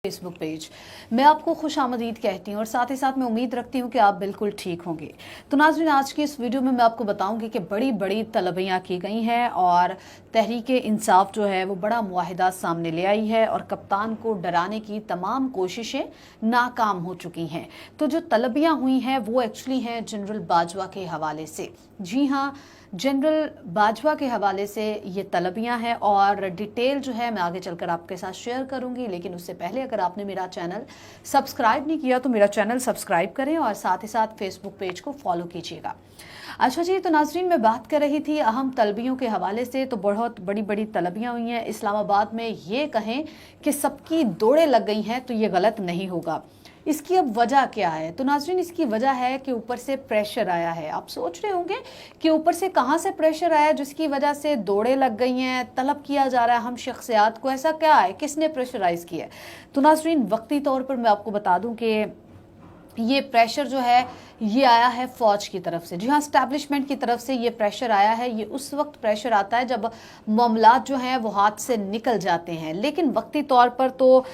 Facebook page. मैं आपको खुश आमदीद कहती हूँ और साथ ही साथ मैं उम्मीद रखती हूँ कि आप बिल्कुल ठीक होंगे। तो नाज़रीन, आज की इस वीडियो में मैं आपको बताऊंगी कि बड़ी बड़ी तलबियाँ की गई हैं और तहरीक इंसाफ जो है वो बड़ा मुआहिदा सामने ले आई है और कप्तान को डराने की तमाम कोशिशें नाकाम हो चुकी हैं। तो जो तलबियाँ हुई हैं वो एक्चुअली हैं जनरल बाजवा के हवाले से। जी हाँ, जनरल बाजवा के हवाले से ये तलबियाँ हैं और डिटेल जो है मैं आगे चलकर आपके साथ शेयर करूंगी। लेकिन उससे पहले अगर आपने मेरा चैनल सब्सक्राइब नहीं किया तो मेरा चैनल सब्सक्राइब करें और साथ ही साथ फेसबुक पेज को फॉलो कीजिएगा। अच्छा जी, तो नाजरीन, मैं बात कर रही थी अहम तलबियों के हवाले से। तो बहुत बड़ी बड़ी तलबियाँ हुई हैं इस्लामाबाद में। ये कहें कि सबकी दौड़ें लग गई हैं तो ये गलत नहीं होगा। इसकी अब वजह क्या है? तो नाज़रीन, इसकी वजह है कि ऊपर से प्रेशर आया है। आप सोच रहे होंगे कि ऊपर से कहाँ से प्रेशर आया जिसकी वजह से दौड़ें लग गई हैं, तलब किया जा रहा है हम शख्सियात को। ऐसा क्या है, किसने प्रेशराइज़ किया है? तो नाज़रीन, वक्ती तौर पर मैं आपको बता दूं कि ये प्रेशर जो है ये आया है फ़ौज की तरफ से। जी हाँ, स्टैब्लिशमेंट की तरफ से ये प्रेशर आया है। ये उस वक्त प्रेशर आता है जब मामलात जो हैं वो हाथ से निकल जाते हैं। लेकिन वक्ती तौर पर तो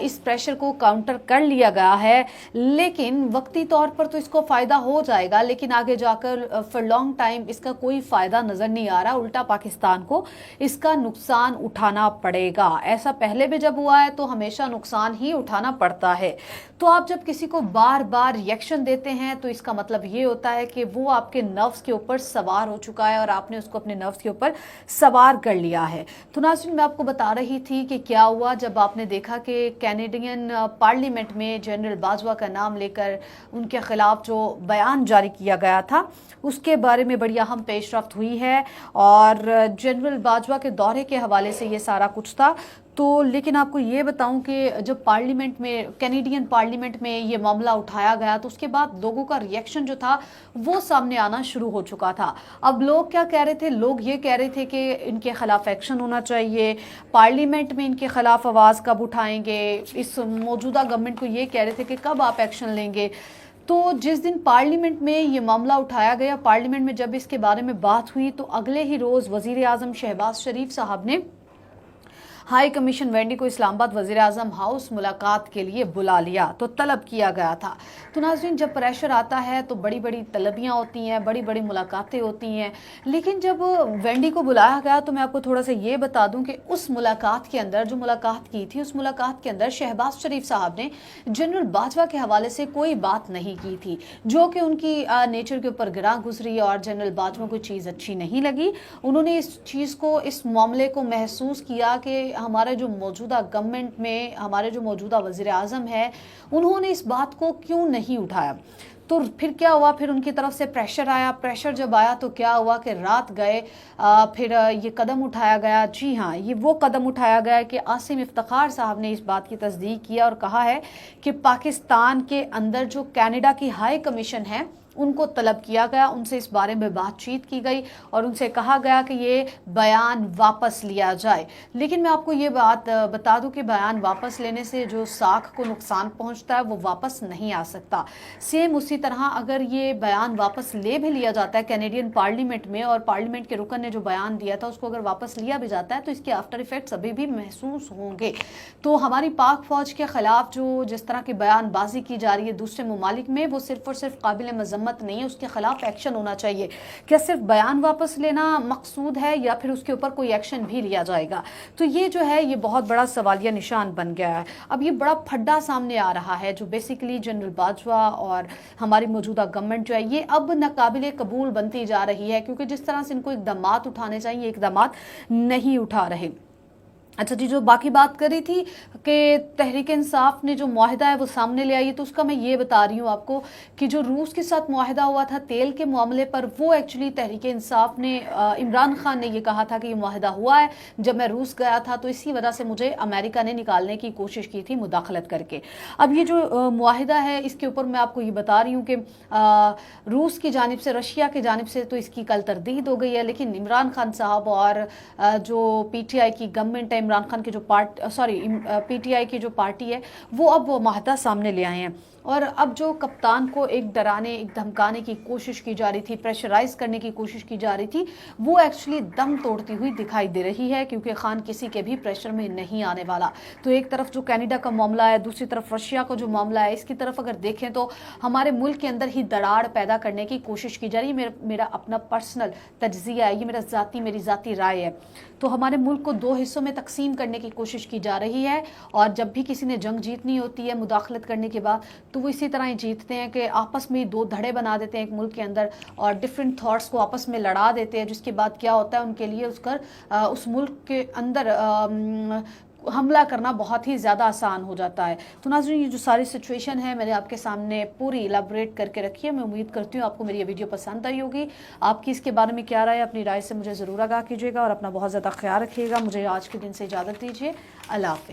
इस प्रेशर को काउंटर कर लिया गया है। लेकिन वक्ती तौर पर तो इसको फ़ायदा हो जाएगा, लेकिन आगे जाकर फॉर लॉन्ग टाइम इसका कोई फ़ायदा नज़र नहीं आ रहा। उल्टा पाकिस्तान को इसका नुकसान उठाना पड़ेगा। ऐसा पहले भी जब हुआ है तो हमेशा नुकसान ही उठाना पड़ता है। तो आप जब किसी को बार बार रिएक्शन देते हैं तो इसका मतलब ये होता है कि वो आपके नर्व्स के ऊपर सवार हो चुका है और आपने उसको अपने नर्व्स के ऊपर सवार कर लिया है। तो नाज़रीन, मैं आपको बता रही थी कि क्या हुआ जब आपने देखा कि कैनेडियन पार्लियामेंट में जनरल बाजवा का नाम लेकर उनके खिलाफ जो बयान जारी किया गया था उसके बारे में बड़ी अहम पेशरफ्त हुई है और जनरल बाजवा के दौरे के हवाले से ये सारा कुछ था। तो लेकिन आपको ये बताऊं कि जब पार्लियामेंट में, कैनेडियन पार्लियामेंट में ये मामला उठाया गया तो उसके बाद लोगों का रिएक्शन जो था वो सामने आना शुरू हो चुका था। अब लोग क्या कह रहे थे? लोग ये कह रहे थे कि इनके खिलाफ एक्शन होना चाहिए, पार्लियामेंट में इनके खिलाफ आवाज़ कब उठाएंगे, इस मौजूदा गवर्नमेंट को ये कह रहे थे कि कब आप एक्शन लेंगे। तो जिस दिन पार्लियामेंट में ये मामला उठाया गया, पार्लियामेंट में जब इसके बारे में बात हुई तो अगले ही रोज़ वज़ीर आज़म शहबाज शरीफ साहब ने हाई कमीशन वेंडी को इस्लामाबाद वज़ीर आज़म हाउस मुलाकात के लिए बुला लिया। तो तलब किया गया था। तो नाज़रीन, जब प्रेशर आता है तो बड़ी बड़ी तलबियाँ होती हैं, बड़ी बड़ी मुलाकातें होती हैं। लेकिन जब वेंडी को बुलाया गया तो मैं आपको थोड़ा सा ये बता दूं कि उस मुलाकात के अंदर, जो मुलाकात की थी, उस मुलाकात के अंदर शहबाज शरीफ साहब ने जनरल बाजवा के हवाले से कोई बात नहीं की थी, जो कि उनकी नेचर के ऊपर गिरा गुजरी और जनरल बाजवा को चीज़ अच्छी नहीं लगी। उन्होंने इस चीज़ को, इस मामले को महसूस किया कि हमारे जो मौजूदा गवर्नमेंट में हमारे जो मौजूदा वज़ीर आज़म है उन्होंने इस बात को क्यों नहीं उठाया। तो फिर क्या हुआ? फिर उनकी तरफ से प्रेशर आया। प्रेशर जब आया तो क्या हुआ कि रात गए, फिर ये कदम उठाया गया। जी हाँ, ये वो कदम उठाया गया कि आसिम इफ्तिखार साहब ने इस बात की तस्दीक किया और कहा है कि पाकिस्तान के अंदर जो कनाडा की हाई कमीशन है उनको तलब किया गया, उनसे इस बारे में बातचीत की गई और उनसे कहा गया कि ये बयान वापस लिया जाए। लेकिन मैं आपको ये बात बता दूं कि बयान वापस लेने से जो साख को नुकसान पहुंचता है वो वापस नहीं आ सकता। सेम उसी तरह अगर ये बयान वापस ले भी लिया जाता है कैनेडियन पार्लियामेंट में और पार्लियामेंट के रुकन ने जो बयान दिया था उसको अगर वापस लिया भी जाता है तो इसके आफ्टर इफेक्ट्स अभी भी महसूस होंगे। तो हमारी पाक फौज के खिलाफ जो जिस तरह की बयानबाजी की जा रही है दूसरे ममालिक में, वो सिर्फ और सिर्फ काबिल मजम्मत नहीं है, उसके खिलाफ एक्शन होना चाहिए। क्या सिर्फ बयान वापस लेना मकसूद है या फिर उसके ऊपर कोई एक्शन भी लिया जाएगा? तो ये जो है ये बहुत बड़ा सवालिया निशान बन गया है। अब ये बड़ा फड्डा सामने आ रहा है जो बेसिकली जनरल बाजवा और हमारी मौजूदा गवर्नमेंट जो है ये अब नाकाबिले कबूल बनती जा रही है, क्योंकि जिस तरह से इनको इकदामात उठाने चाहिए इकदामात नहीं उठा रहे। अच्छा जी, जो बाकी बात करी थी कि तहरीक इंसाफ ने जो मुआहिदा है वो सामने ले आई है, तो उसका मैं ये बता रही हूँ आपको कि जो रूस के साथ मुआहिदा हुआ था तेल के मामले पर, वो एक्चुअली तहरीक इंसाफ ने, इमरान खान ने ये कहा था कि ये मुआहिदा हुआ है जब मैं रूस गया था, तो इसी वजह से मुझे अमेरिका ने निकालने की कोशिश की थी मुदाखलत करके। अब ये जो मुआहिदा है इसके ऊपर मैं आपको ये बता रही हूँ कि रूस की जानिब से, रशिया की जानिब से तो इसकी कल तरदीद हो गई है, लेकिन इमरान खान साहब और जो PTI की गवर्नमेंट है, इमरान खान की जो PTI की जो पार्टी है वो अब वो माहदा सामने ले आए हैं। और अब जो कप्तान को एक डराने, एक धमकाने की कोशिश की जा रही थी, प्रेशराइज करने की कोशिश की जा रही थी, वो एक्चुअली दम तोड़ती हुई दिखाई दे रही है, क्योंकि खान किसी के भी प्रेशर में नहीं आने वाला। तो एक तरफ जो कनाडा का मामला है, दूसरी तरफ रशिया का जो मामला है, इसकी तरफ अगर देखें तो हमारे मुल्क के अंदर ही दरार पैदा करने की कोशिश की जा रही है। मेरा अपना पर्सनल तज्जिया है, ये मेरी ज़ाती राय है। तो हमारे मुल्क को दो हिस्सों में तकसीम करने की कोशिश की जा रही है, और जब भी किसी ने जंग जीतनी होती है मुदाखलत करने के बाद, तो वो इसी तरह ही जीतते हैं कि आपस में दो धड़े बना देते हैं एक मुल्क के अंदर, और डिफरेंट थॉट्स को आपस में लड़ा देते हैं, जिसके बाद क्या होता है उनके लिए उस मुल्क के अंदर हमला करना बहुत ही ज़्यादा आसान हो जाता है। तो नाज़रीन, ये जो सारी सिचुएशन है मैंने आपके सामने पूरी इलाबोरेट करके रखी है। मैं उम्मीद करती हूँ आपको मेरी ये वीडियो पसंद आई होगी। आपकी इसके बारे में क्या राय है, अपनी राय से मुझे ज़रूर आगाह कीजिएगा, और अपना बहुत ज़्यादा ख्याल रखिएगा। मुझे आज के दिन से इजाज़त दीजिए। अल्लाह हाफ़िज़।